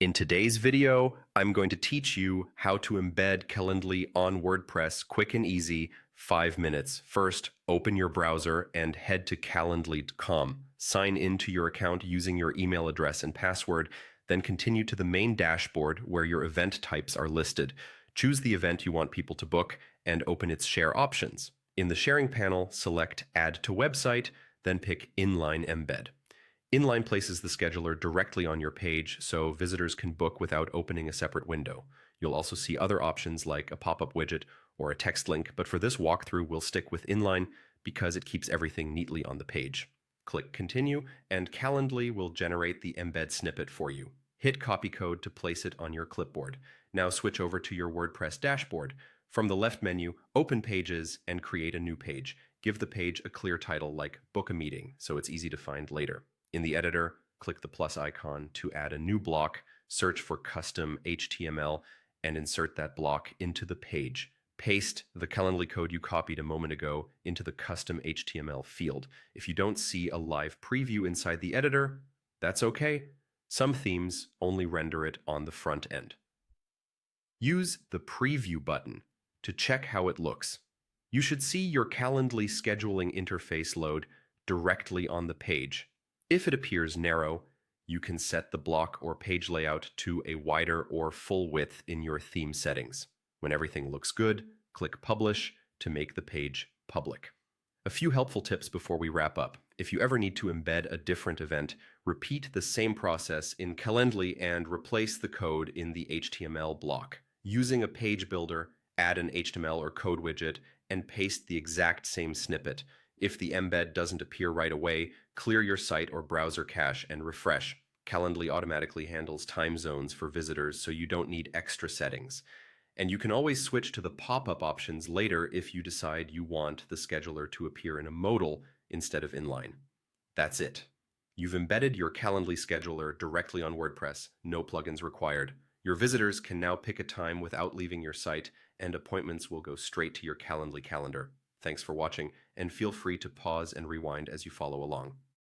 In today's video, I'm going to teach you how to embed Calendly on WordPress quick and easy, 5 minutes. First, open your browser and head to calendly.com. Sign into your account using your email address and password, then continue to the main dashboard where your event types are listed. Choose the event you want people to book and open its share options. In the sharing panel, select Add to Website, then pick Inline Embed. Inline places the scheduler directly on your page so visitors can book without opening a separate window. You'll also see other options like a pop-up widget or a text link, but for this walkthrough, we'll stick with Inline because it keeps everything neatly on the page. Click Continue, and Calendly will generate the embed snippet for you. Hit copy code to place it on your clipboard. Now switch over to your WordPress dashboard. From the left menu, open Pages and create a new page. Give the page a clear title like Book a Meeting so it's easy to find later. In the editor, click the plus icon to add a new block, search for custom HTML, and insert that block into the page. Paste the Calendly code you copied a moment ago into the custom HTML field. If you don't see a live preview inside the editor, that's okay. Some themes only render it on the front end. Use the Preview button to check how it looks. You should see your Calendly scheduling interface load directly on the page. If it appears narrow, you can set the block or page layout to a wider or full width in your theme settings. When everything looks good, click Publish to make the page public. A few helpful tips before we wrap up. If you ever need to embed a different event, repeat the same process in Calendly and replace the code in the HTML block. Using a page builder, add an HTML or code widget and paste the exact same snippet. If the embed doesn't appear right away, clear your site or browser cache and refresh. Calendly automatically handles time zones for visitors, so you don't need extra settings. And you can always switch to the pop-up options later if you decide you want the scheduler to appear in a modal instead of inline. That's it. You've embedded your Calendly scheduler directly on WordPress, no plugins required. Your visitors can now pick a time without leaving your site, and appointments will go straight to your Calendly calendar. Thanks for watching, and feel free to pause and rewind as you follow along.